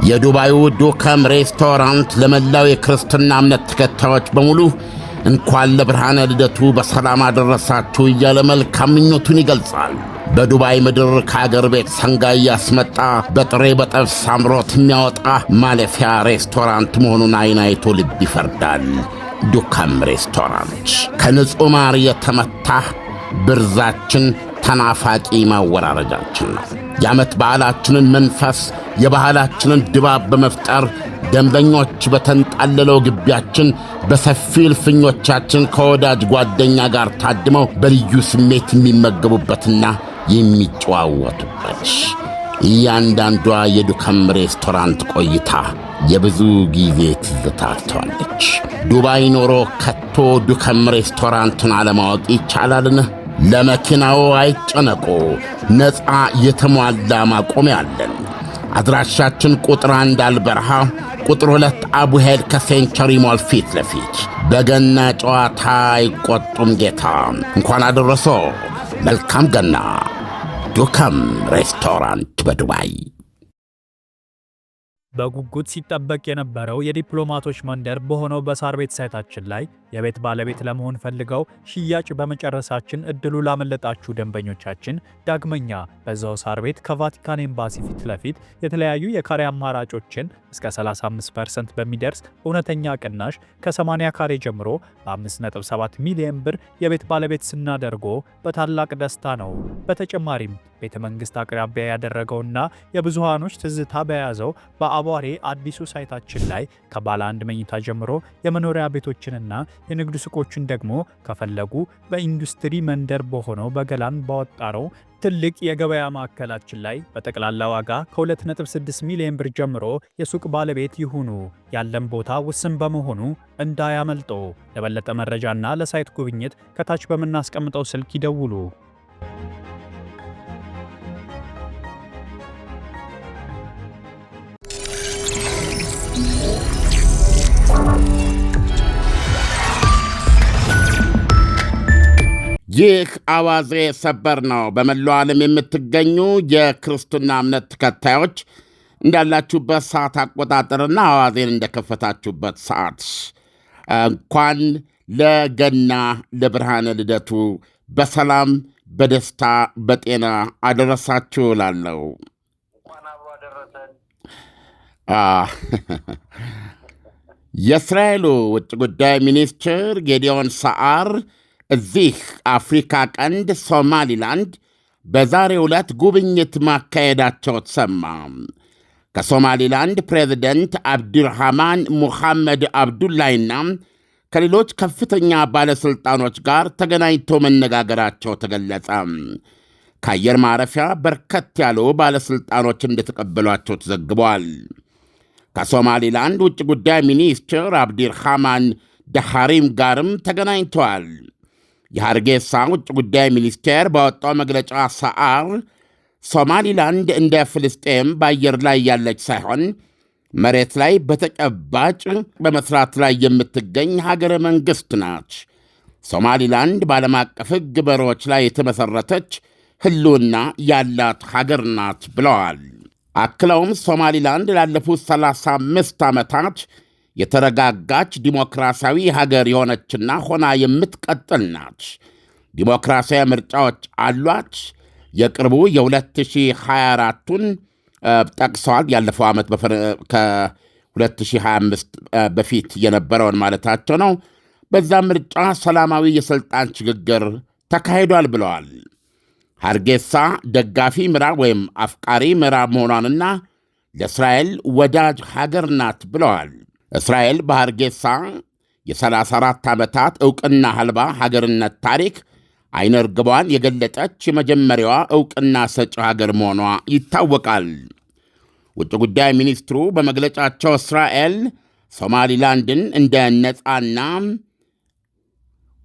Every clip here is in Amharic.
የዱባዩ ዱከም ሬስቶራንት ለመላው የክርስትና እምነት ተከታዮች በሙሉ እንኳን ለብርሃነ ልደቱ በሰላም አደረሳችሁ እያለ መልካም ምኞቱን ይገልጻል። በዱባይ ምድር ከአገር ቤት ሰንጋ እያስመጣ በጥሬ በጠብስ አምሮት የሚያወጣ ማለፊያ ሬስቶራንት መሆኑን ዓይን አይቶ ልብ ይፈርዳል። ዱከም ሬስቶራንት ከንጹሕ ማር የተመታ ብርዛችን ተናፋቂ ማወራረጃችን ነው። የዓመት በዓላችንን መንፈስ የባህላችንን ድባብ በመፍጠር ደንበኞች በተንጣለለው ግቢያችን በሰፊ እልፍኞቻችን ከወዳጅ ጓደኛ ጋር ታድመው በልዩ ስሜት የሚመገቡበትና የሚጨዋወቱበት እያንዳንዷ የዱከም ሬስቶራንት ቆይታ የብዙ ጊዜ ትዝታ ትተዋለች። ዱባይ ኖሮ ከቶ ዱከም ሬስቶራንትን አለማወቅ ይቻላልን? ለመኪናው አይጨነቁ፣ ነፃ የተሟላ ማቆሚያ አለን። አድራሻችን ቁጥር 1 አልበረሃ፣ ቁጥር 2 አቡሄድ ከሴንቸሪ ሞል ፊት ለፊት። በገና ጨዋታ አይቆጡም ጌታ። እንኳን አደረሶ። መልካም ገና። ዱከም ሬስቶራንት በዱባይ። በጉጉት ሲጠበቅ የነበረው የዲፕሎማቶች መንደር በሆነው በሳር ቤት ሳይታችን ላይ የቤት ባለቤት ለመሆን ፈልገው ሽያጭ በመጨረሳችን እድሉ ላመለጣችሁ ደንበኞቻችን ዳግመኛ በዛው ሳር ቤት ከቫቲካን ኤምባሲ ፊት ለፊት የተለያዩ የካሬ አማራጮችን እስከ 35% በሚደርስ እውነተኛ ቅናሽ ከ80 ካሬ ጀምሮ በ5.7 ሚሊዮን ብር የቤት ባለቤት ስናደርጎ በታላቅ ደስታ ነው። በተጨማሪም ቤተ መንግስት አቅራቢያ ያደረገውና የብዙሃኖች ትዝታ በያዘው በአቧሬ አዲሱ ሳይታችን ላይ ከባለ 1 መኝታ ጀምሮ የመኖሪያ ቤቶችንና የንግድ ሱቆችን ደግሞ ከፈለጉ በኢንዱስትሪ መንደር በሆነው በገላን ባወጣረው ትልቅ የገበያ ማዕከላችን ላይ በጠቅላላ ዋጋ ከ2.6 ሚሊዮን ብር ጀምሮ የሱቅ ባለቤት ይሁኑ። ያለን ቦታ ውስን በመሆኑ እንዳያመልጦ። ለበለጠ መረጃና ለሳይት ጉብኝት ከታች በምናስቀምጠው ስልክ ይደውሉ። ይህ አዋዜ ሰበር ነው። በመላው ዓለም የምትገኙ የክርስትና እምነት ተከታዮች እንዳላችሁበት ሰዓት አቆጣጠርና አዋዜን እንደከፈታችሁበት ሰዓት እንኳን ለገና ለብርሃነ ልደቱ በሰላም በደስታ በጤና አደረሳችሁ እላለሁ። የእስራኤሉ ውጭ ጉዳይ ሚኒስትር ጌዲዮን ሰዓር እዚህ አፍሪካ ቀንድ ሶማሊላንድ በዛሬው ዕለት ጉብኝት ማካሄዳቸው ተሰማ። ከሶማሊላንድ ፕሬዚደንት አብዱርሃማን ሙሐመድ አብዱላይና ከሌሎች ከፍተኛ ባለሥልጣኖች ጋር ተገናኝቶ መነጋገራቸው ተገለጸ። ከአየር ማረፊያ በርከት ያሉ ባለሥልጣኖች እንደተቀበሏቸው ተዘግቧል። ከሶማሊላንድ ውጭ ጉዳይ ሚኒስትር አብዱርሃማን ደሐሪም ጋርም ተገናኝተዋል። የሐርጌሳ ውጭ ጉዳይ ሚኒስቴር ባወጣው መግለጫ ሰዓር ሶማሊላንድ እንደ ፍልስጤም በአየር ላይ ያለች ሳይሆን መሬት ላይ በተጨባጭ በመሥራት ላይ የምትገኝ ሀገረ መንግሥት ናች። ሶማሊላንድ በዓለም አቀፍ ሕግ መርሆች ላይ የተመሠረተች ሕልውና ያላት ሀገር ናት ብለዋል። አክለውም ሶማሊላንድ ላለፉት 35 ዓመታት የተረጋጋች ዲሞክራሲያዊ ሀገር የሆነችና ሆና የምትቀጥል ናች። ዲሞክራሲያዊ ምርጫዎች አሏች። የቅርቡ የ2024ቱን ጠቅሰዋል። ያለፈው ዓመት ከ2025 በፊት የነበረውን ማለታቸው ነው። በዛ ምርጫ ሰላማዊ የሥልጣን ሽግግር ተካሂዷል ብለዋል። ሐርጌሳ ደጋፊ ምዕራብ ወይም አፍቃሪ ምዕራብ መሆኗንና ለእስራኤል ወዳጅ ሀገር ናት ብለዋል። እስራኤል በሐርጌሳ የ34 ዓመታት ዕውቅና አልባ ሀገርነት ታሪክ አይነ ርግቧን የገለጠች የመጀመሪያዋ ዕውቅና ሰጪ ሀገር መሆኗ ይታወቃል። ውጭ ጉዳይ ሚኒስትሩ በመግለጫቸው እስራኤል ሶማሊላንድን እንደ ነፃና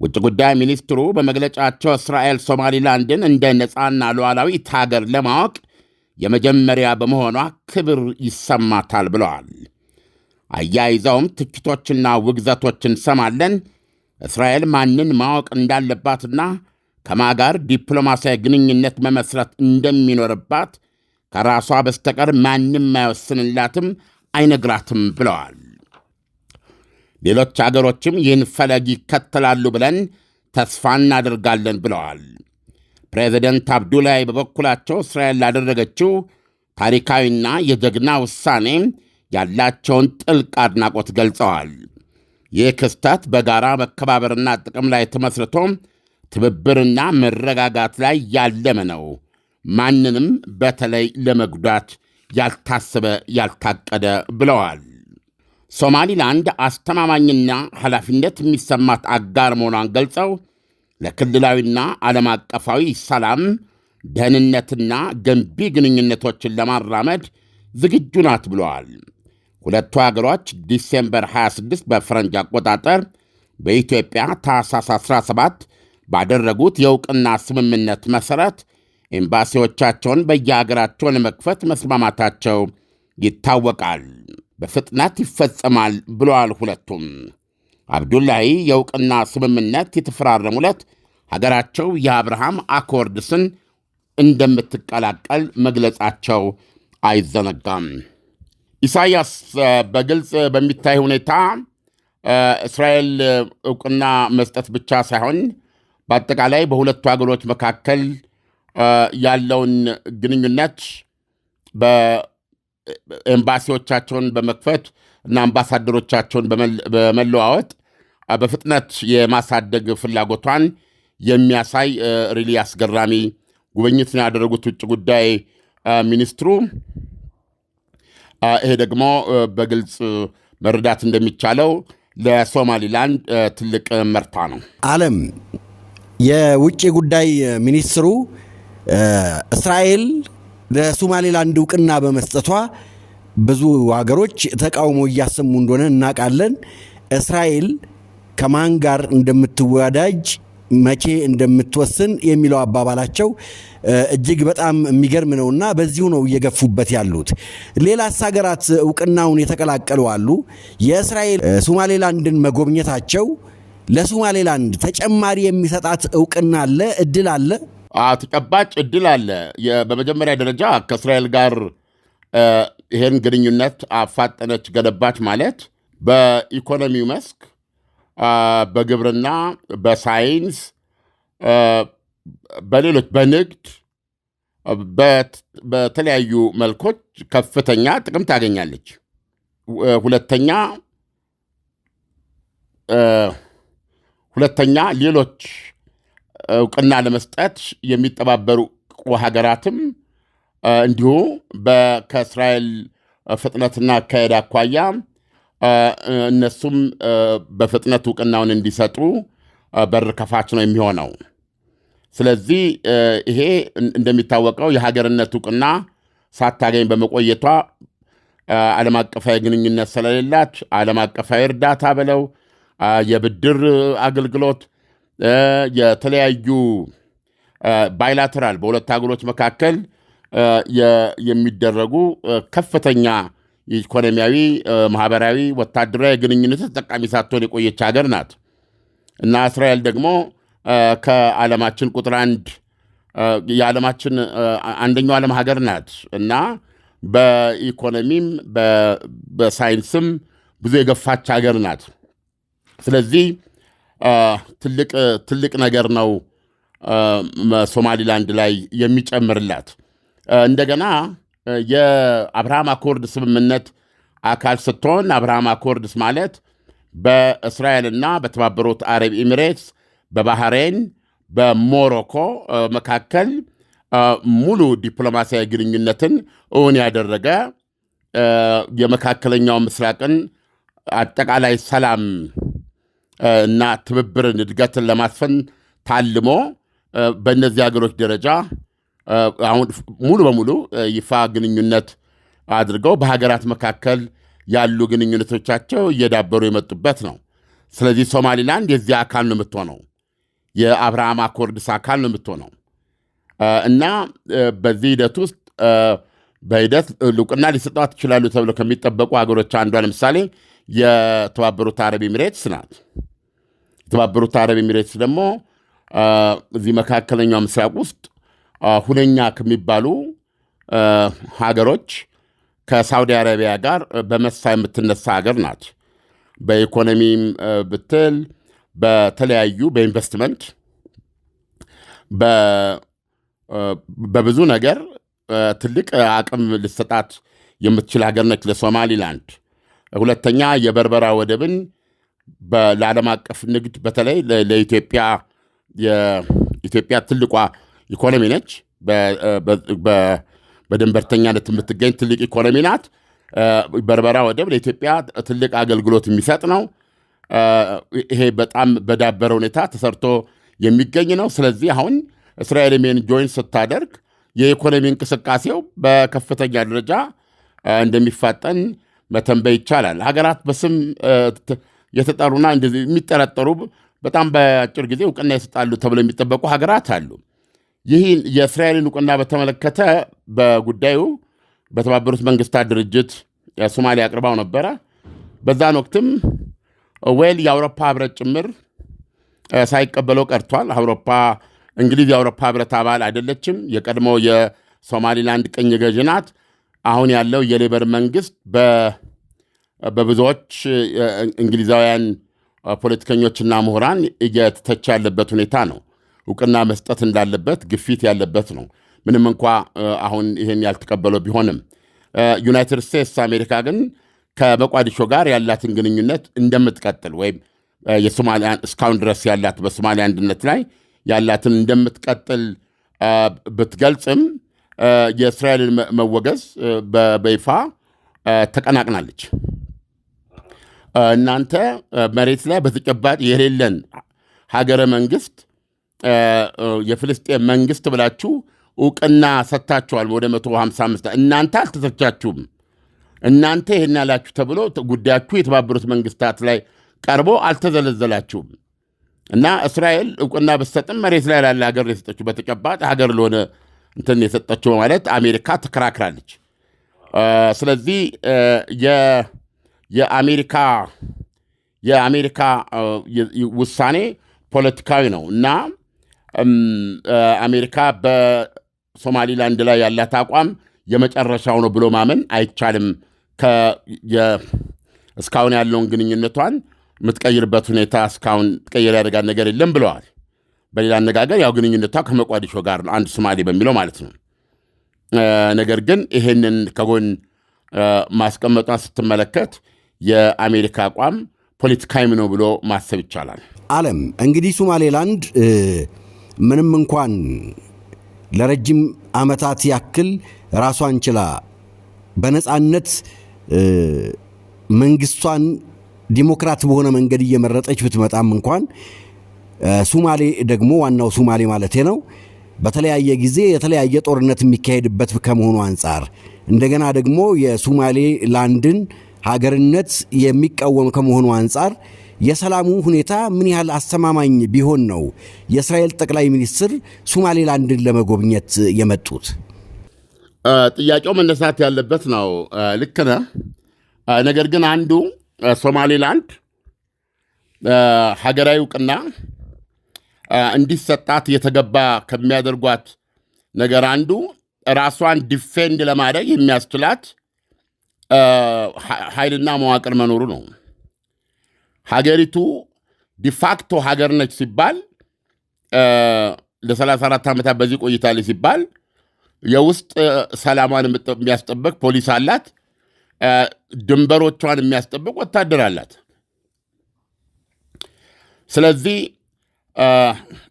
ውጭ ጉዳይ ሚኒስትሩ በመግለጫቸው እስራኤል ሶማሊላንድን እንደ ነፃና ሉዓላዊት ሀገር ለማወቅ የመጀመሪያ በመሆኗ ክብር ይሰማታል ብለዋል። አያይዘውም ትችቶችና ውግዘቶችን እንሰማለን፣ እስራኤል ማንን ማወቅ እንዳለባትና ከማጋር ዲፕሎማሲያዊ ግንኙነት መመስረት እንደሚኖርባት ከራሷ በስተቀር ማንም አይወስንላትም፣ አይነግራትም ብለዋል። ሌሎች አገሮችም ይህን ፈለግ ይከተላሉ ብለን ተስፋ እናደርጋለን ብለዋል። ፕሬዚደንት አብዱላይ በበኩላቸው እስራኤል ላደረገችው ታሪካዊና የጀግና ውሳኔ ያላቸውን ጥልቅ አድናቆት ገልጸዋል። ይህ ክስተት በጋራ መከባበርና ጥቅም ላይ ተመስርቶ ትብብርና መረጋጋት ላይ ያለመ ነው። ማንንም በተለይ ለመጉዳት ያልታሰበ ያልታቀደ ብለዋል። ሶማሊላንድ አስተማማኝና ኃላፊነት የሚሰማት አጋር መሆኗን ገልጸው ለክልላዊና ዓለም አቀፋዊ ሰላም፣ ደህንነትና ገንቢ ግንኙነቶችን ለማራመድ ዝግጁ ናት ብለዋል። ሁለቱ አገሮች ዲሴምበር 26 በፈረንጅ አቆጣጠር በኢትዮጵያ ታኅሳስ 17 ባደረጉት የዕውቅና ስምምነት መሠረት ኤምባሲዎቻቸውን በየአገራቸው ለመክፈት መስማማታቸው ይታወቃል። በፍጥነት ይፈጸማል ብለዋል ሁለቱም። አብዱላሂ የዕውቅና ስምምነት የተፈራረሙለት ሀገራቸው የአብርሃም አኮርድስን እንደምትቀላቀል መግለጻቸው አይዘነጋም። ኢሳይያስ በግልጽ በሚታይ ሁኔታ እስራኤል ዕውቅና መስጠት ብቻ ሳይሆን በአጠቃላይ በሁለቱ ሀገሮች መካከል ያለውን ግንኙነት ኤምባሲዎቻቸውን በመክፈት እና አምባሳደሮቻቸውን በመለዋወጥ በፍጥነት የማሳደግ ፍላጎቷን የሚያሳይ ሪሊ አስገራሚ ጉብኝት ነው ያደረጉት ውጭ ጉዳይ ሚኒስትሩ። ይሄ ደግሞ በግልጽ መረዳት እንደሚቻለው ለሶማሊላንድ ትልቅ መርታ ነው። ዓለም የውጭ ጉዳይ ሚኒስትሩ እስራኤል ለሶማሌላንድ ዕውቅና በመስጠቷ ብዙ ሀገሮች ተቃውሞ እያሰሙ እንደሆነ እናውቃለን። እስራኤል ከማን ጋር እንደምትወዳጅ መቼ እንደምትወስን የሚለው አባባላቸው እጅግ በጣም የሚገርም ነውና በዚሁ ነው እየገፉበት ያሉት። ሌላስ ሀገራት ዕውቅናውን የተቀላቀሉ አሉ። የእስራኤል ሶማሌላንድን መጎብኘታቸው ለሶማሌላንድ ተጨማሪ የሚሰጣት ዕውቅና አለ፣ እድል አለ፣ ተጨባጭ እድል አለ። በመጀመሪያ ደረጃ ከእስራኤል ጋር ይህን ግንኙነት አፋጠነች፣ ገነባች ማለት በኢኮኖሚው መስክ፣ በግብርና፣ በሳይንስ፣ በሌሎች በንግድ፣ በተለያዩ መልኮች ከፍተኛ ጥቅም ታገኛለች። ሁለተኛ ሌሎች ዕውቅና ለመስጠት የሚጠባበሩ ሀገራትም እንዲሁ ከእስራኤል ፍጥነትና አካሄድ አኳያ እነሱም በፍጥነት ዕውቅናውን እንዲሰጡ በር ከፋች ነው የሚሆነው። ስለዚህ ይሄ እንደሚታወቀው የሀገርነት ዕውቅና ሳታገኝ በመቆየቷ ዓለም አቀፋዊ ግንኙነት ስለሌላት ዓለም አቀፋዊ እርዳታ ብለው የብድር አገልግሎት፣ የተለያዩ ባይላተራል በሁለት ሀገሮች መካከል የሚደረጉ ከፍተኛ ኢኮኖሚያዊ፣ ማህበራዊ፣ ወታደራዊ ግንኙነት ተጠቃሚ ሳትሆን የቆየች ሀገር ናት እና እስራኤል ደግሞ ከዓለማችን ቁጥር አንድ የዓለማችን አንደኛው ዓለም ሀገር ናት እና በኢኮኖሚም በሳይንስም ብዙ የገፋች ሀገር ናት። ስለዚህ ትልቅ ነገር ነው ሶማሊላንድ ላይ የሚጨምርላት። እንደገና የአብርሃም አኮርድ ስምምነት አካል ስትሆን አብርሃም አኮርድስ ማለት በእስራኤልና በተባበሩት አረብ ኤሚሬትስ፣ በባህሬን፣ በሞሮኮ መካከል ሙሉ ዲፕሎማሲያዊ ግንኙነትን እውን ያደረገ የመካከለኛው ምስራቅን አጠቃላይ ሰላም እና ትብብርን፣ እድገትን ለማስፈን ታልሞ በእነዚህ ሀገሮች ደረጃ አሁን ሙሉ በሙሉ ይፋ ግንኙነት አድርገው በሀገራት መካከል ያሉ ግንኙነቶቻቸው እየዳበሩ የመጡበት ነው። ስለዚህ ሶማሊላንድ የዚህ አካል ነው የምትሆነው፣ የአብርሃም አኮርድስ አካል ነው የምትሆነው እና በዚህ ሂደት ውስጥ በሂደት ዕውቅና ሊሰጧት ይችላሉ ተብለው ከሚጠበቁ ሀገሮች አንዷ ለምሳሌ የተባበሩት አረብ ኤሚሬትስ ናት። የተባበሩት አረብ ኤሚሬትስ ደግሞ እዚህ መካከለኛው ምስራቅ ውስጥ ሁነኛ ከሚባሉ ሀገሮች ከሳውዲ አረቢያ ጋር በመሳ የምትነሳ ሀገር ናት። በኢኮኖሚም ብትል በተለያዩ በኢንቨስትመንት በብዙ ነገር ትልቅ አቅም ልሰጣት የምትችል ሀገር ነች ለሶማሊላንድ። ሁለተኛ የበርበራ ወደብን ለዓለም አቀፍ ንግድ በተለይ ለኢትዮጵያ የኢትዮጵያ ትልቋ ኢኮኖሚ ነች። በድንበርተኛነት የምትገኝ ትልቅ ኢኮኖሚ ናት። በርበራ ወደብ ለኢትዮጵያ ትልቅ አገልግሎት የሚሰጥ ነው። ይሄ በጣም በዳበረ ሁኔታ ተሰርቶ የሚገኝ ነው። ስለዚህ አሁን እስራኤል ሜን ጆይን ስታደርግ የኢኮኖሚ እንቅስቃሴው በከፍተኛ ደረጃ እንደሚፋጠን መተንበይ ይቻላል። ሀገራት በስም የተጠሩና እንደዚህ የሚጠረጠሩ በጣም በአጭር ጊዜ እውቅና ይሰጣሉ ተብሎ የሚጠበቁ ሀገራት አሉ። ይህን የእስራኤልን እውቅና በተመለከተ በጉዳዩ በተባበሩት መንግስታት ድርጅት ሶማሊያ አቅርባው ነበረ። በዛን ወቅትም የአውሮፓ ህብረት ጭምር ሳይቀበለው ቀርቷል። እንግሊዝ የአውሮፓ ህብረት አባል አይደለችም። የቀድሞ የሶማሊላንድ ቅኝ ገዥ ናት። አሁን ያለው የሌበር መንግስት በብዙዎች እንግሊዛውያን ፖለቲከኞችና ምሁራን እየተተቸ ያለበት ሁኔታ ነው። እውቅና መስጠት እንዳለበት ግፊት ያለበት ነው። ምንም እንኳ አሁን ይሄን ያልተቀበለው ቢሆንም ዩናይትድ ስቴትስ አሜሪካ ግን ከሞቃዲሾ ጋር ያላትን ግንኙነት እንደምትቀጥል ወይም እስካሁን ድረስ ያላት በሶማሊያ አንድነት ላይ ያላትን እንደምትቀጥል ብትገልጽም የእስራኤልን መወገዝ በይፋ ተቀናቅናለች። እናንተ መሬት ላይ በተጨባጭ የሌለን ሀገረ መንግስት የፍልስጤም መንግስት ብላችሁ እውቅና ሰጥታችኋል። ወደ 155 እናንተ አልተሰቻችሁም። እናንተ ይህን ያላችሁ ተብሎ ጉዳያችሁ የተባበሩት መንግስታት ላይ ቀርቦ አልተዘለዘላችሁም። እና እስራኤል እውቅና ብትሰጥም መሬት ላይ ላለ ሀገር የሰጠችው በተጨባጭ ሀገር ለሆነ እንትን የሰጠችው ማለት አሜሪካ ተከራክራለች። ስለዚህ የአሜሪካ ውሳኔ ፖለቲካዊ ነው እና አሜሪካ በሶማሊላንድ ላይ ያላት አቋም የመጨረሻው ነው ብሎ ማመን አይቻልም። እስካሁን ያለውን ግንኙነቷን የምትቀይርበት ሁኔታ እስካሁን ትቀይር ያደርጋል ነገር የለም ብለዋል። በሌላ አነጋገር ያው ግንኙነቷ ከሞቃዲሾ ጋር ነው፣ አንድ ሶማሌ በሚለው ማለት ነው። ነገር ግን ይሄንን ከጎን ማስቀመጧን ስትመለከት የአሜሪካ አቋም ፖለቲካዊም ነው ብሎ ማሰብ ይቻላል። ዓለም እንግዲህ ሶማሌላንድ ምንም እንኳን ለረጅም ዓመታት ያክል ራሷን ችላ በነጻነት መንግስቷን ዲሞክራት በሆነ መንገድ እየመረጠች ብትመጣም እንኳን ሶማሌ ደግሞ ዋናው ሶማሌ ማለት ነው በተለያየ ጊዜ የተለያየ ጦርነት የሚካሄድበት ከመሆኑ አንፃር እንደገና ደግሞ የሶማሌ ላንድን ሀገርነት የሚቃወም ከመሆኑ አንፃር የሰላሙ ሁኔታ ምን ያህል አስተማማኝ ቢሆን ነው የእስራኤል ጠቅላይ ሚኒስትር ሶማሌላንድን ለመጎብኘት የመጡት? ጥያቄው መነሳት ያለበት ነው። ልክ ነህ። ነገር ግን አንዱ ሶማሌላንድ ሀገራዊ እውቅና እንዲሰጣት የተገባ ከሚያደርጓት ነገር አንዱ ራሷን ዲፌንድ ለማድረግ የሚያስችላት ኃይልና መዋቅር መኖሩ ነው። ሀገሪቱ ዲፋክቶ ሀገር ነች ሲባል ለ34 ዓመታት በዚህ ቆይታለች ሲባል የውስጥ ሰላሟን የሚያስጠብቅ ፖሊስ አላት፣ ድንበሮቿን የሚያስጠብቅ ወታደር አላት። ስለዚህ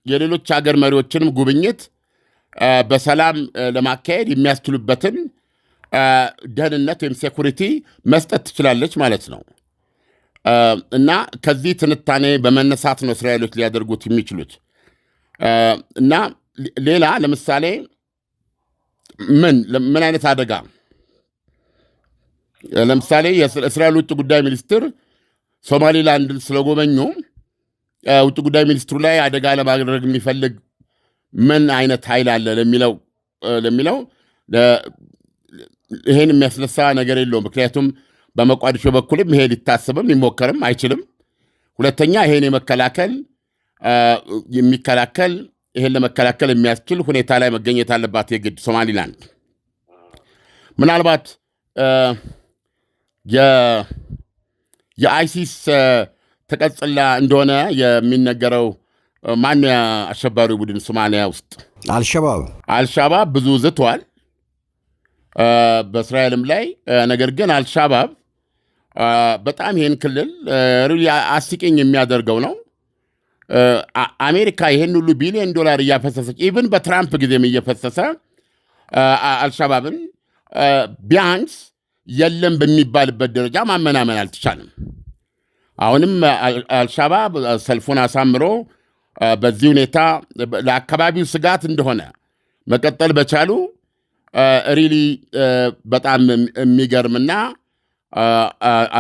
የሌሎች ሀገር መሪዎችንም ጉብኝት በሰላም ለማካሄድ የሚያስችሉበትን ደህንነት ወይም ሴኩሪቲ መስጠት ትችላለች ማለት ነው። እና ከዚህ ትንታኔ በመነሳት ነው እስራኤሎች ሊያደርጉት የሚችሉት። እና ሌላ ለምሳሌ ምን አይነት አደጋ ለምሳሌ የእስራኤል ውጭ ጉዳይ ሚኒስትር ሶማሊላንድን ስለጎበኙ ውጭ ጉዳይ ሚኒስትሩ ላይ አደጋ ለማድረግ የሚፈልግ ምን አይነት ኃይል አለ ለሚለው ይሄን የሚያስነሳ ነገር የለውም። ምክንያቱም በሞቃዲሾ በኩልም ይሄ ሊታሰብም ሊሞከርም አይችልም። ሁለተኛ ይሄን ይሄን ለመከላከል የሚያስችል ሁኔታ ላይ መገኘት አለባት የግድ ሶማሊላንድ። ምናልባት የአይሲስ ተቀጽላ እንደሆነ የሚነገረው ማነው አሸባሪ ቡድን ሶማሊያ ውስጥ አልሻባብ ብዙ ዝቷል በእስራኤልም ላይ። ነገር ግን አልሻባብ በጣም ይህን ክልል አስቂኝ የሚያደርገው ነው። አሜሪካ ይህን ሁሉ ቢሊዮን ዶላር እያፈሰሰች ኢቭን በትራምፕ ጊዜም እየፈሰሰ አልሻባብን ቢያንስ የለም በሚባልበት ደረጃ ማመናመን አልተቻለም። አሁንም አልሻባብ ሰልፉን አሳምሮ በዚህ ሁኔታ ለአካባቢው ስጋት እንደሆነ መቀጠል በቻሉ ሪሊ በጣም የሚገርምና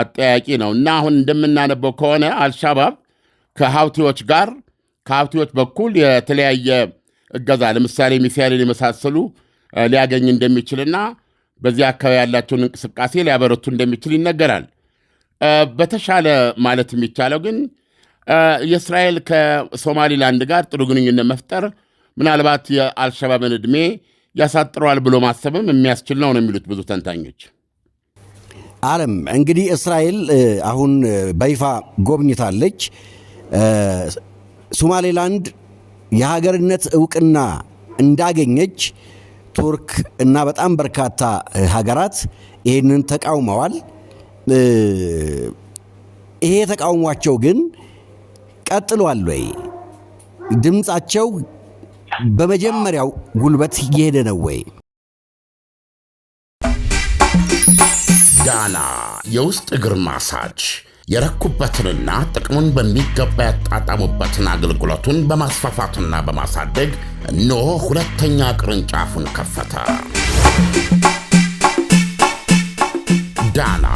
አጠያቂ ነው እና አሁን እንደምናነበው ከሆነ አልሻባብ ከሀውቲዎች በኩል የተለያየ እገዛ ለምሳሌ ሚሳኤልን የመሳሰሉ ሊያገኝ እንደሚችልና በዚህ አካባቢ ያላቸውን እንቅስቃሴ ሊያበረቱ እንደሚችል ይነገራል። በተሻለ ማለት የሚቻለው ግን የእስራኤል ከሶማሊላንድ ጋር ጥሩ ግንኙነት መፍጠር ምናልባት የአልሸባብን ዕድሜ ያሳጥረዋል ብሎ ማሰብም የሚያስችል ነው የሚሉት ብዙ ተንታኞች። አለም እንግዲህ እስራኤል አሁን በይፋ ጎብኝታለች። ሶማሌላንድ የሀገርነት ዕውቅና እንዳገኘች ቱርክ እና በጣም በርካታ ሀገራት ይህንን ተቃውመዋል። ይሄ ተቃውሟቸው ግን ቀጥሏል ወይ? ድምፃቸው በመጀመሪያው ጉልበት እየሄደ ነው ወይ? ዳና የውስጥ እግር ማሳጅ የረኩበትንና ጥቅሙን በሚገባ ያጣጣሙበትን አገልግሎቱን በማስፋፋትና በማሳደግ እነሆ ሁለተኛ ቅርንጫፉን ከፈተ። ዳና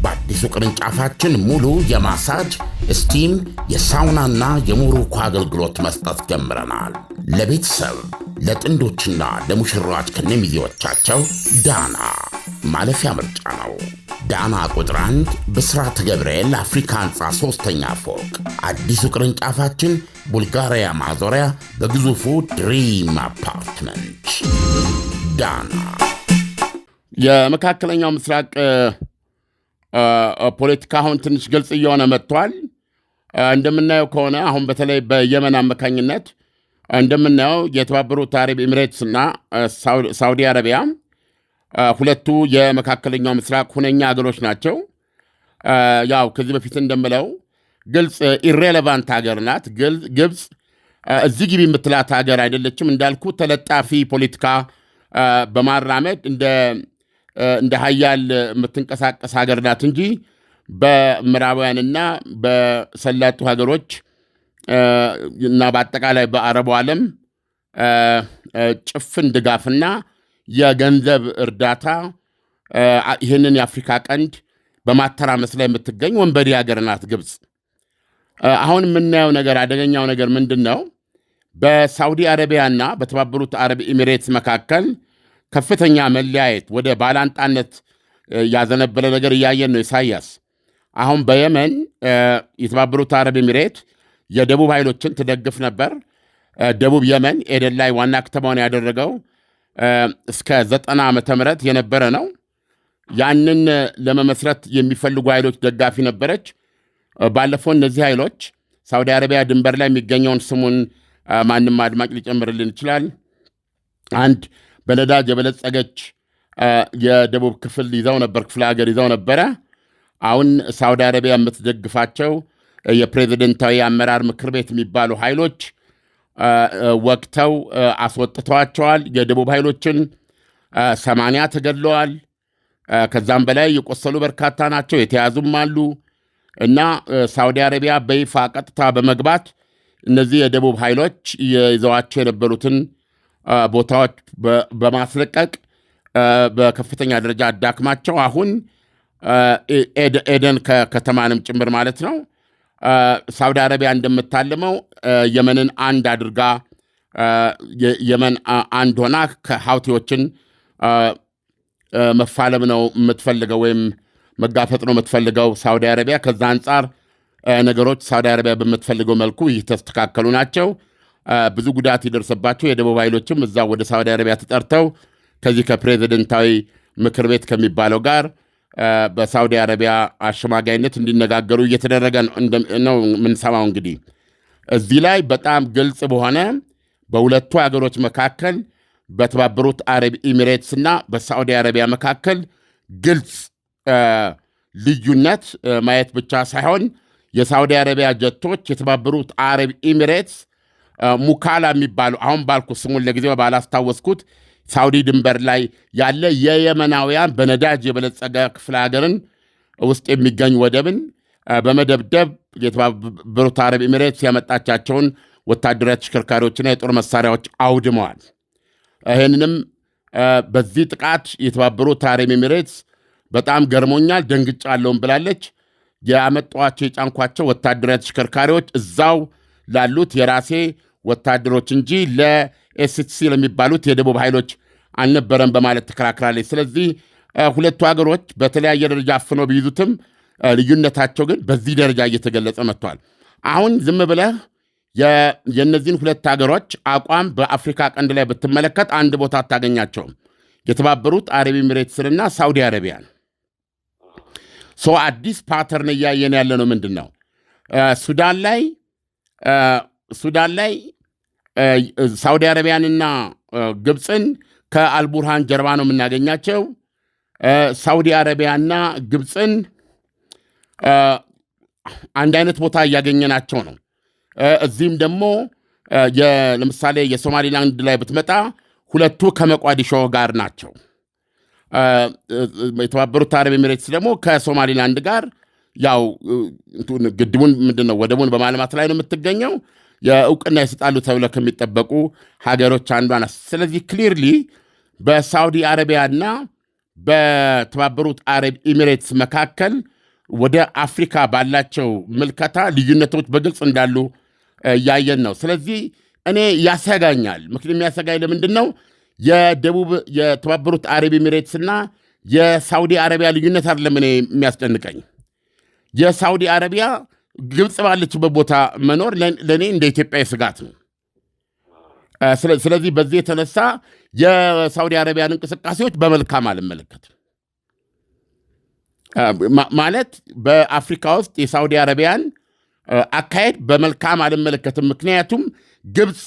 በአዲሱ ቅርንጫፋችን ሙሉ የማሳጅ ስቲም፣ የሳውናና የሞሮኮ አገልግሎት መስጠት ጀምረናል። ለቤተሰብ ለጥንዶችና ለሙሽራዎች ከነሚዜዎቻቸው ዳና ማለፊያ ምርጫ ነው። ዳና ቁጥር 1 ብስራት ገብርኤል አፍሪካ ህንፃ 3ኛ ፎቅ። አዲሱ ቅርንጫፋችን ቡልጋሪያ ማዞሪያ በግዙፉ ድሪም አፓርትመንት። ዳና። የመካከለኛው ምስራቅ ፖለቲካ አሁን ትንሽ ግልጽ እየሆነ መጥቷል። እንደምናየው ከሆነ አሁን በተለይ በየመን አማካኝነት እንደምናየው የተባበሩት አረብ ኤሚሬትስ እና ሳውዲ አረቢያ ሁለቱ የመካከለኛው ምስራቅ ሁነኛ አገሮች ናቸው። ያው ከዚህ በፊት እንደምለው ግልጽ ኢሬሌቫንት ሀገር ናት። ግብፅ እዚህ ግቢ የምትላት ሀገር አይደለችም። እንዳልኩ ተለጣፊ ፖለቲካ በማራመድ እንደ ሀያል የምትንቀሳቀስ ሀገር ናት እንጂ በምዕራባውያንና በሰላጡ ሀገሮች እና በአጠቃላይ በአረቡ ዓለም ጭፍን ድጋፍና የገንዘብ እርዳታ ይህንን የአፍሪካ ቀንድ በማተራመስ ላይ የምትገኝ ወንበዴ ሀገር ናት ግብፅ። አሁን የምናየው ነገር አደገኛው ነገር ምንድን ነው? በሳውዲ አረቢያና በተባበሩት አረብ ኤሚሬትስ መካከል ከፍተኛ መለያየት ወደ ባላንጣነት ያዘነበለ ነገር እያየን ነው። ኢሳያስ አሁን በየመን የተባበሩት አረብ ኤሚሬት የደቡብ ኃይሎችን ትደግፍ ነበር። ደቡብ የመን ኤደን ላይ ዋና ከተማውን ያደረገው እስከ 90 ዓመተ ምህረት የነበረ ነው። ያንን ለመመስረት የሚፈልጉ ኃይሎች ደጋፊ ነበረች። ባለፈው እነዚህ ኃይሎች ሳውዲ አረቢያ ድንበር ላይ የሚገኘውን ስሙን ማንም አድማጭ ሊጨምርልን ይችላል። አንድ በነዳጅ የበለጸገች የደቡብ ክፍል ይዘው ነበር፣ ክፍለ ሀገር ይዘው ነበረ። አሁን ሳውዲ አረቢያ የምትደግፋቸው የፕሬዚደንታዊ አመራር ምክር ቤት የሚባሉ ኃይሎች ወቅተው አስወጥተዋቸዋል። የደቡብ ኃይሎችን 80 ተገድለዋል። ከዛም በላይ የቆሰሉ በርካታ ናቸው፣ የተያዙም አሉ። እና ሳውዲ አረቢያ በይፋ ቀጥታ በመግባት እነዚህ የደቡብ ኃይሎች ይዘዋቸው የነበሩትን ቦታዎች በማስለቀቅ በከፍተኛ ደረጃ አዳክማቸው አሁን ኤደን ከተማንም ጭምር ማለት ነው ሳውዲ አረቢያ እንደምታልመው የመንን አንድ አድርጋ የመን አንድ ሆና ከሀውቲዎችን መፋለም ነው የምትፈልገው ወይም መጋፈጥ ነው የምትፈልገው ሳውዲ አረቢያ። ከዛ አንጻር ነገሮች ሳውዲ አረቢያ በምትፈልገው መልኩ የተስተካከሉ ናቸው። ብዙ ጉዳት ይደርስባቸው የደቡብ ኃይሎችም እዛ ወደ ሳውዲ አረቢያ ተጠርተው ከዚህ ከፕሬዚደንታዊ ምክር ቤት ከሚባለው ጋር በሳውዲ አረቢያ አሸማጋይነት እንዲነጋገሩ እየተደረገ ነው የምንሰማው። እንግዲህ እዚህ ላይ በጣም ግልጽ በሆነ በሁለቱ ሀገሮች መካከል በተባበሩት አረብ ኤሚሬትስ እና በሳዑዲ አረቢያ መካከል ግልጽ ልዩነት ማየት ብቻ ሳይሆን የሳዑዲ አረቢያ ጀቶች የተባበሩት አረብ ኤሚሬትስ ሙካላ የሚባሉ አሁን ባልኩ ስሙን ለጊዜው ባላስታወስኩት ሳውዲ ድንበር ላይ ያለ የየመናውያን በነዳጅ የበለጸገ ክፍለ ሀገርን ውስጥ የሚገኝ ወደብን በመደብደብ የተባበሩት አረብ ኤሚሬትስ ያመጣቻቸውን ወታደራዊ ተሽከርካሪዎችና የጦር መሳሪያዎች አውድመዋል። ይህንንም በዚህ ጥቃት የተባበሩት አረብ ኤሚሬትስ በጣም ገርሞኛል፣ ደንግጫለሁም ብላለች። ያመጧቸው የጫንኳቸው ወታደራዊ ተሽከርካሪዎች እዛው ላሉት የራሴ ወታደሮች እንጂ ለኤስሲሲ ለሚባሉት የደቡብ ኃይሎች አልነበረም በማለት ተከራክራለች። ስለዚህ ሁለቱ ሀገሮች በተለያየ ደረጃ አፍኖ ቢይዙትም ልዩነታቸው ግን በዚህ ደረጃ እየተገለጸ መጥቷል። አሁን ዝም ብለህ የእነዚህን ሁለት ሀገሮች አቋም በአፍሪካ ቀንድ ላይ ብትመለከት አንድ ቦታ አታገኛቸውም። የተባበሩት አረብ ኤሚሬትስንና ሳውዲ አረቢያን አዲስ ፓተርን እያየን ያለ ነው። ምንድን ነው? ሱዳን ላይ ሳውዲ አረቢያንና ግብፅን ከአልቡርሃን ጀርባ ነው የምናገኛቸው። ሳውዲ አረቢያና ግብፅን አንድ አይነት ቦታ እያገኘናቸው ነው። እዚህም ደግሞ ለምሳሌ የሶማሊላንድ ላይ ብትመጣ ሁለቱ ከመቋዲሾ ጋር ናቸው። የተባበሩት አረብ ኤሚሬትስ ደግሞ ከሶማሊላንድ ጋር ያው ግድቡን ምንድነው ወደቡን በማልማት ላይ ነው የምትገኘው። የእውቅና ይሰጣሉ ተብለው ከሚጠበቁ ሀገሮች አንዷ ናት። ስለዚህ ክሊርሊ በሳውዲ አረቢያና በተባበሩት አረብ ኤሚሬትስ መካከል ወደ አፍሪካ ባላቸው ምልከታ ልዩነቶች በግልጽ እንዳሉ እያየን ነው። ስለዚህ እኔ ያሰጋኛል። ምክንያቱም የሚያሰጋኝ ለምንድን ነው? የተባበሩት አረብ ኤሚሬትስና የሳውዲ አረቢያ ልዩነት አይደለም እኔ የሚያስጨንቀኝ። የሳውዲ አረቢያ ግብፅ ባለችበት ቦታ መኖር ለእኔ እንደ ኢትዮጵያ ስጋት ነው። ስለዚህ በዚህ የተነሳ የሳውዲ አረቢያን እንቅስቃሴዎች በመልካም አልመለከትም። ማለት በአፍሪካ ውስጥ የሳውዲ አረቢያን አካሄድ በመልካም አልመለከትም። ምክንያቱም ግብፅ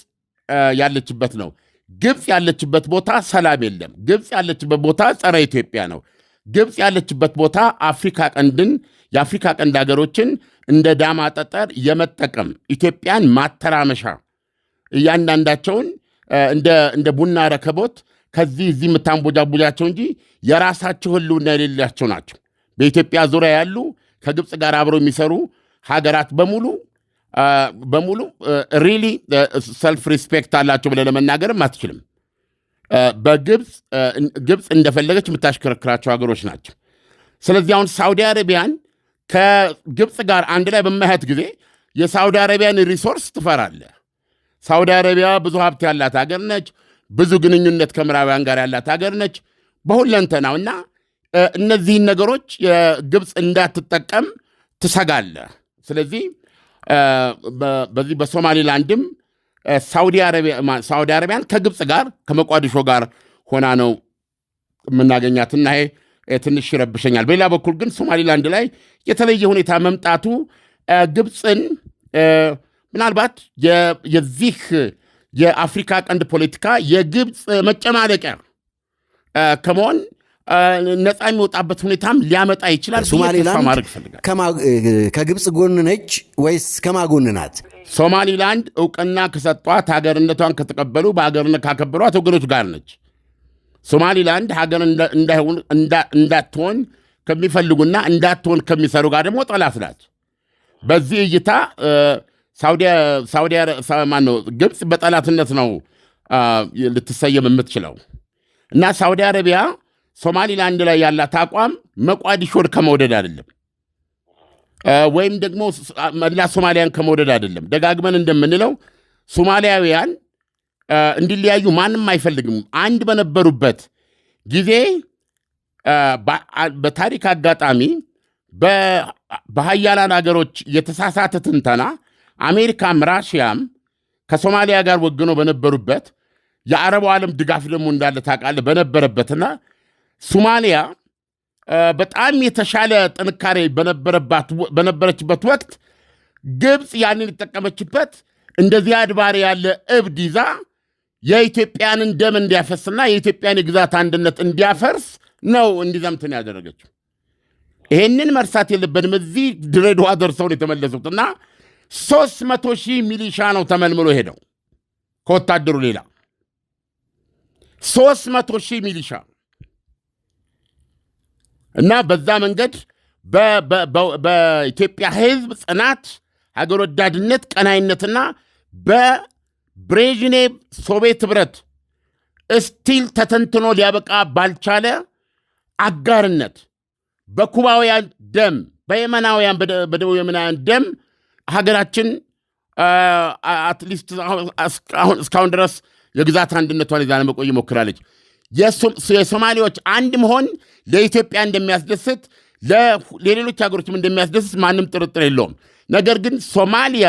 ያለችበት ነው። ግብፅ ያለችበት ቦታ ሰላም የለም። ግብፅ ያለችበት ቦታ ጸረ ኢትዮጵያ ነው። ግብፅ ያለችበት ቦታ የአፍሪካ ቀንድ ሀገሮችን እንደ ዳማ ጠጠር የመጠቀም ኢትዮጵያን ማተራመሻ እያንዳንዳቸውን እንደ ቡና ረከቦት ከዚህ እዚህ የምታንቦጃቦጃቸው እንጂ የራሳቸው ህልውና የሌላቸው ናቸው። በኢትዮጵያ ዙሪያ ያሉ ከግብፅ ጋር አብረው የሚሰሩ ሀገራት በሙሉ ሪሊ ሰልፍ ሪስፔክት አላቸው ብለህ ለመናገርም አትችልም። ግብፅ እንደፈለገች የምታሽከረክራቸው ሀገሮች ናቸው። ስለዚህ አሁን ሳውዲ አረቢያን ከግብፅ ጋር አንድ ላይ በማያት ጊዜ የሳውዲ አረቢያን ሪሶርስ ትፈራለህ። ሳውዲ አረቢያ ብዙ ሀብት ያላት ሀገር ነች። ብዙ ግንኙነት ከምዕራባውያን ጋር ያላት ሀገር ነች በሁለንተናው እና እነዚህን ነገሮች ግብፅ እንዳትጠቀም ትሰጋለህ። ስለዚህ በዚህ በሶማሊላንድም ሳውዲ አረቢያን ከግብፅ ጋር ከመቋዲሾ ጋር ሆና ነው የምናገኛትና ይሄ ትንሽ ይረብሸኛል። በሌላ በኩል ግን ሶማሊላንድ ላይ የተለየ ሁኔታ መምጣቱ ግብፅን ምናልባት የዚህ የአፍሪካ ቀንድ ፖለቲካ የግብፅ መጨማለቂያ ከመሆን ነፃ የሚወጣበት ሁኔታም ሊያመጣ ይችላል። ሶማሊላንድ ከግብፅ ጎን ነች ወይስ ከማጎን ናት? ሶማሊላንድ እውቅና ከሰጧት ሀገርነቷን ከተቀበሉ በሀገርነት ካከበሯት ወገኖች ጋር ነች። ሶማሊላንድ ሀገር እንዳትሆን ከሚፈልጉና እንዳትሆን ከሚሰሩ ጋር ደግሞ ጠላት ናት። በዚህ እይታ ግብፅ በጠላትነት ነው ልትሰየም የምትችለው እና ሳውዲ አረቢያ ሶማሊላንድ ላይ ያላት አቋም መቋዲሾን ከመውደድ አይደለም፣ ወይም ደግሞ መላ ሶማሊያን ከመውደድ አይደለም። ደጋግመን እንደምንለው ሶማሊያውያን እንዲለያዩ ማንም አይፈልግም። አንድ በነበሩበት ጊዜ በታሪክ አጋጣሚ በሀያላን ሀገሮች የተሳሳተ ትንተና አሜሪካም ራሽያም ከሶማሊያ ጋር ወግኖ በነበሩበት የአረቡ ዓለም ድጋፍ ደግሞ እንዳለ ታውቃለህ በነበረበትና ሶማሊያ በጣም የተሻለ ጥንካሬ በነበረችበት ወቅት ግብፅ ያንን የተጠቀመችበት እንደዚህ አድባሪ ያለ እብድ ይዛ የኢትዮጵያንን ደም እንዲያፈስና የኢትዮጵያን የግዛት አንድነት እንዲያፈርስ ነው እንዲዘምትን ያደረገችው። ይሄንን መርሳት የለብንም። እዚህ ድሬዳዋ ደርሰው ነው የተመለሱትና 300,000 ሚሊሻ ነው ተመልምሎ ሄደው ከወታደሩ ሌላ 300,000 ሚሊሻ እና በዛ መንገድ በኢትዮጵያ ሕዝብ ጽናት፣ ሀገር ወዳድነት፣ ቀናይነትና በብሬዥኔቭ ሶቪየት ኅብረት እስቲል ተተንትኖ ሊያበቃ ባልቻለ አጋርነት በኩባውያን ደም፣ በየመናውያን በደቡብ የመናውያን ደም ሀገራችን አትሊስት እስካሁን ድረስ የግዛት አንድነቷን ይዛ ለመቆይ ሞክራለች። የሶማሌዎች አንድ መሆን ለኢትዮጵያ እንደሚያስደስት ለሌሎች ሀገሮችም እንደሚያስደስት ማንም ጥርጥር የለውም። ነገር ግን ሶማሊያ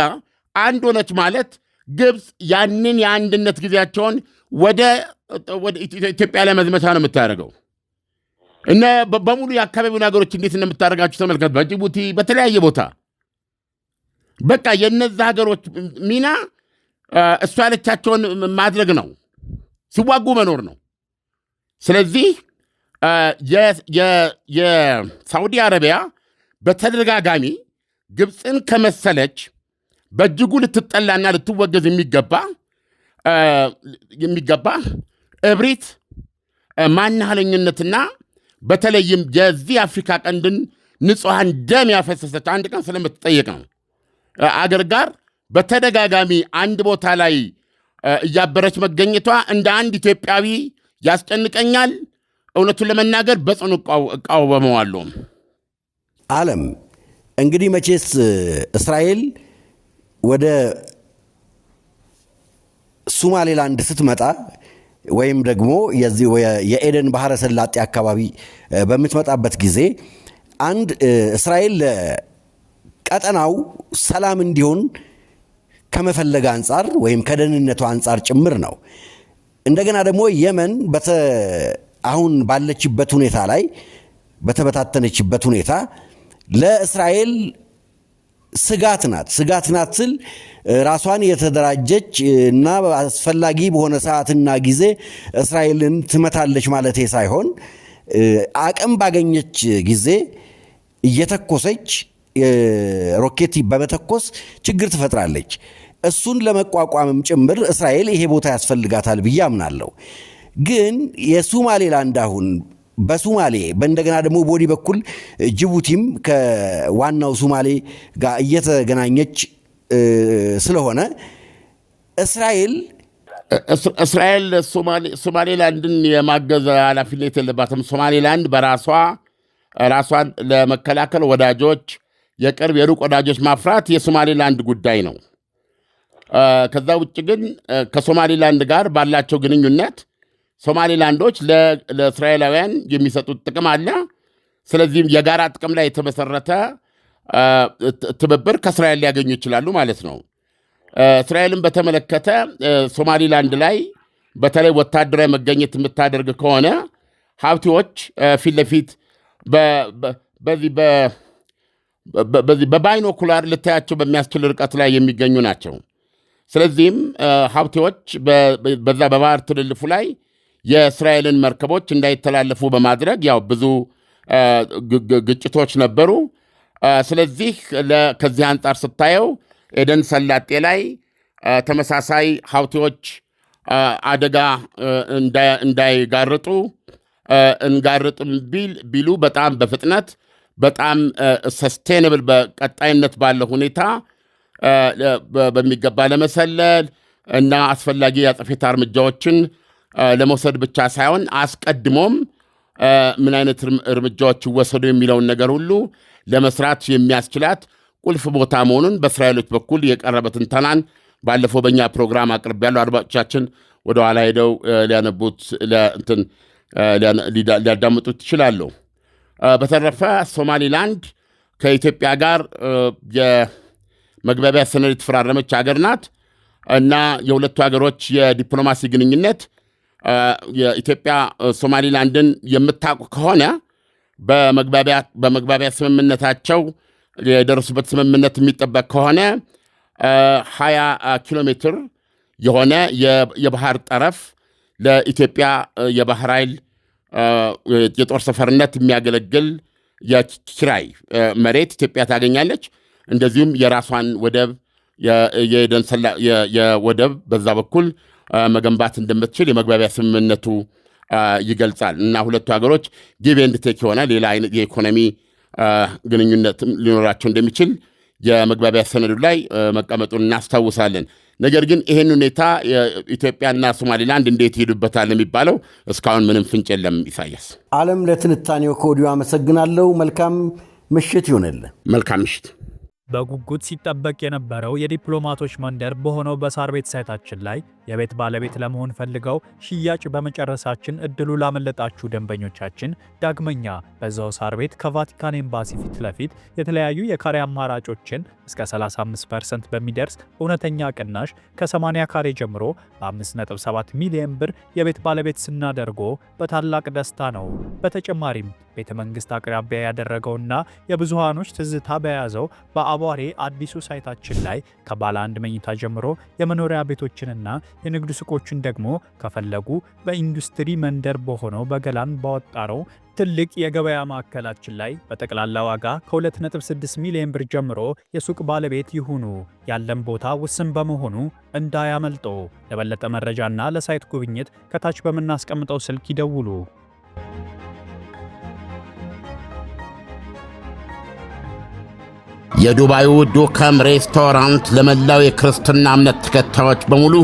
አንድ ሆነች ማለት ግብፅ ያንን የአንድነት ጊዜያቸውን ወደ ኢትዮጵያ ላይ መዝመቻ ነው የምታደርገው። እነ በሙሉ የአካባቢውን ሀገሮች እንዴት እንደምታደርጋቸው ተመልከት። በጅቡቲ በተለያየ ቦታ በቃ የነዛ ሀገሮች ሚና እሷ ያለቻቸውን ማድረግ ነው፣ ሲዋጉ መኖር ነው። ስለዚህ የሳዑዲ አረቢያ በተደጋጋሚ ግብፅን ከመሰለች በእጅጉ ልትጠላና ልትወገዝ የሚገባ እብሪት፣ ማናሃለኝነትና በተለይም የዚህ አፍሪካ ቀንድን ንጹሐን ደም ያፈሰሰች አንድ ቀን ስለምትጠየቅ ነው አገር ጋር በተደጋጋሚ አንድ ቦታ ላይ እያበረች መገኘቷ እንደ አንድ ኢትዮጵያዊ ያስጨንቀኛል። እውነቱን ለመናገር በጽኑ እቃወመዋለሁ። ዓለም እንግዲህ መቼስ እስራኤል ወደ ሶማሌላንድ ስትመጣ ወይም ደግሞ የዚህ የኤደን ባህረ ሰላጤ አካባቢ በምትመጣበት ጊዜ አንድ እስራኤል ቀጠናው ሰላም እንዲሆን ከመፈለግ አንጻር ወይም ከደህንነቱ አንጻር ጭምር ነው። እንደገና ደግሞ የመን አሁን ባለችበት ሁኔታ ላይ በተበታተነችበት ሁኔታ ለእስራኤል ስጋት ናት ስል ራሷን የተደራጀች እና አስፈላጊ በሆነ ሰዓትና ጊዜ እስራኤልን ትመታለች ማለቴ ሳይሆን አቅም ባገኘች ጊዜ እየተኮሰች ሮኬት በመተኮስ ችግር ትፈጥራለች። እሱን ለመቋቋምም ጭምር እስራኤል ይሄ ቦታ ያስፈልጋታል ብዬ አምናለሁ። ግን የሶማሌላንድ አሁን በሶማሌ በእንደገና ደግሞ ቦዲ በኩል ጅቡቲም ከዋናው ሶማሌ ጋር እየተገናኘች ስለሆነ እስራኤል ሶማሌላንድን የማገዝ ኃላፊነት የለባትም። ሶማሌላንድ ራሷን ለመከላከል ወዳጆች፣ የቅርብ የሩቅ ወዳጆች ማፍራት የሶማሌላንድ ጉዳይ ነው። ከዛ ውጭ ግን ከሶማሌላንድ ጋር ባላቸው ግንኙነት ሶማሌላንዶች ለእስራኤላውያን የሚሰጡት ጥቅም አለ። ስለዚህም የጋራ ጥቅም ላይ የተመሰረተ ትብብር ከእስራኤል ሊያገኙ ይችላሉ ማለት ነው። እስራኤልን በተመለከተ ሶማሌላንድ ላይ በተለይ ወታደራዊ መገኘት የምታደርግ ከሆነ ሀብቲዎች ፊት ለፊት በዚህ በባይኖኩላር ልታያቸው በሚያስችል ርቀት ላይ የሚገኙ ናቸው። ስለዚህም ሀብቲዎች በዛ በባህር ትልልፉ ላይ የእስራኤልን መርከቦች እንዳይተላለፉ በማድረግ ያው ብዙ ግጭቶች ነበሩ። ስለዚህ ከዚህ አንጻር ስታየው ኤደን ሰላጤ ላይ ተመሳሳይ ሀውቲዎች አደጋ እንዳይጋርጡ እንጋርጥም ቢሉ በጣም በፍጥነት በጣም ሰስቴነብል በቀጣይነት ባለው ሁኔታ በሚገባ ለመሰለል እና አስፈላጊ የአጸፋ እርምጃዎችን ለመውሰድ ብቻ ሳይሆን አስቀድሞም ምን አይነት እርምጃዎች ይወሰዱ የሚለውን ነገር ሁሉ ለመስራት የሚያስችላት ቁልፍ ቦታ መሆኑን በእስራኤሎች በኩል የቀረበ ትንተናን ባለፈው በእኛ ፕሮግራም አቅርቤያለሁ። አድማጮቻችን ወደ ኋላ ሄደው ሊያዳምጡት ይችላሉ። በተረፈ ሶማሊላንድ ከኢትዮጵያ ጋር የመግባቢያ ሰነድ የተፈራረመች ሀገር ናት እና የሁለቱ ሀገሮች የዲፕሎማሲ ግንኙነት የኢትዮጵያ ሶማሊላንድን የምታውቁ ከሆነ በመግባቢያ ስምምነታቸው የደረሱበት ስምምነት የሚጠበቅ ከሆነ 20 ኪሎ ሜትር የሆነ የባህር ጠረፍ ለኢትዮጵያ የባህር ኃይል የጦር ሰፈርነት የሚያገለግል የኪራይ መሬት ኢትዮጵያ ታገኛለች። እንደዚሁም የራሷን ወደብ የወደብ በዛ በኩል መገንባት እንደምትችል የመግባቢያ ስምምነቱ ይገልጻል። እና ሁለቱ ሀገሮች ጊቭ ኤንድ ቴክ የሆነ ሌላ አይነት የኢኮኖሚ ግንኙነት ሊኖራቸው እንደሚችል የመግባቢያ ሰነዱ ላይ መቀመጡን እናስታውሳለን። ነገር ግን ይህን ሁኔታ ኢትዮጵያና ሶማሊላንድ እንዴት ይሄዱበታል የሚባለው እስካሁን ምንም ፍንጭ የለም። ኢሳያስ ዓለም፣ ለትንታኔው ከወዲሁ አመሰግናለሁ። መልካም ምሽት ይሆንልን። መልካም ምሽት። በጉጉት ሲጠበቅ የነበረው የዲፕሎማቶች መንደር በሆነው በሳር ቤት ሳይታችን ላይ የቤት ባለቤት ለመሆን ፈልገው ሽያጭ በመጨረሳችን እድሉ ላመለጣችሁ ደንበኞቻችን ዳግመኛ በዛው ሳር ቤት ከቫቲካን ኤምባሲ ፊት ለፊት የተለያዩ የካሬ አማራጮችን እስከ 35% በሚደርስ እውነተኛ ቅናሽ ከ80 ካሬ ጀምሮ በ5.7 ሚሊዮን ብር የቤት ባለቤት ስናደርጎ በታላቅ ደስታ ነው። በተጨማሪም ቤተ መንግስት አቅራቢያ ያደረገውና የብዙሃኖች ትዝታ በያዘው በአቧሬ አዲሱ ሳይታችን ላይ ከባለ አንድ መኝታ ጀምሮ የመኖሪያ ቤቶችንና የንግድ ሱቆችን ደግሞ ከፈለጉ በኢንዱስትሪ መንደር በሆነው በገላን ባወጣረው ትልቅ የገበያ ማዕከላችን ላይ በጠቅላላ ዋጋ ከ2.6 ሚሊዮን ብር ጀምሮ የሱቅ ባለቤት ይሁኑ። ያለን ቦታ ውስን በመሆኑ እንዳያመልጦ። ለበለጠ መረጃና ለሳይት ጉብኝት ከታች በምናስቀምጠው ስልክ ይደውሉ። የዱባዩ ዱከም ሬስቶራንት ለመላው የክርስትና እምነት ተከታዮች በሙሉ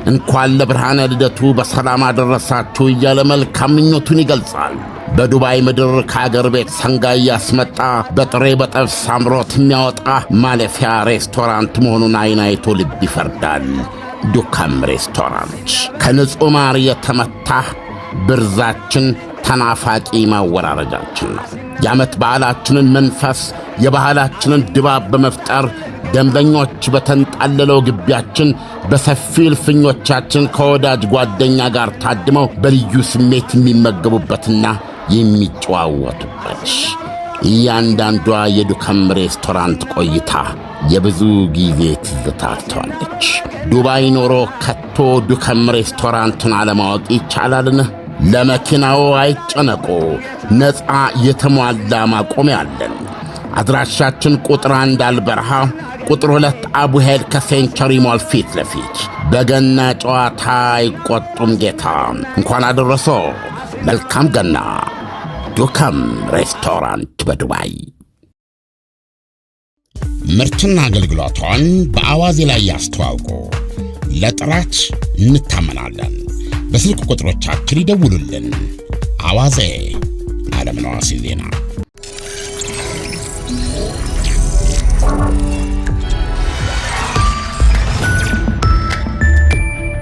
እንኳን ለብርሃነ ልደቱ በሰላም አደረሳችሁ እያለ መልካም ምኞቱን ይገልጻል። በዱባይ ምድር ከአገር ቤት ሰንጋ እያስመጣ በጥሬ በጠብስ አምሮት የሚያወጣ ማለፊያ ሬስቶራንት መሆኑን ዓይን አይቶ ልብ ይፈርዳል። ዱከም ሬስቶራንት ከንጹሕ ማር የተመታ ብርዛችን ተናፋቂ ማወራረጃችን ነው። የዓመት በዓላችንን መንፈስ የባህላችንን ድባብ በመፍጠር ደንበኞች በተንጣለለው ግቢያችን በሰፊ እልፍኞቻችን ከወዳጅ ጓደኛ ጋር ታድመው በልዩ ስሜት የሚመገቡበትና የሚጨዋወቱበት እያንዳንዷ የዱከም ሬስቶራንት ቆይታ የብዙ ጊዜ ትዝታ ትሆናለች። ዱባይ ኖሮ ከቶ ዱከም ሬስቶራንትን አለማወቅ ይቻላልን? ለመኪናው አይጨነቁ፣ ነፃ የተሟላ ማቆሚያ አለን። አድራሻችን ቁጥር 1 አልበረሃ፣ ቁጥር 2 አቡሄል ከሴንቸሪ ሞል ፊት ለፊት። በገና ጨዋታ አይቆጡም ጌታ። እንኳን አደረሶ። መልካም ገና። ዱከም ሬስቶራንት በዱባይ። ምርትና አገልግሎቷን በአዋዜ ላይ ያስተዋውቁ። ለጥራች እንታመናለን። በስልክ ቁጥሮቻችን ይደውሉልን። አዋዜ ዓለምነህ ዋሴ ዜና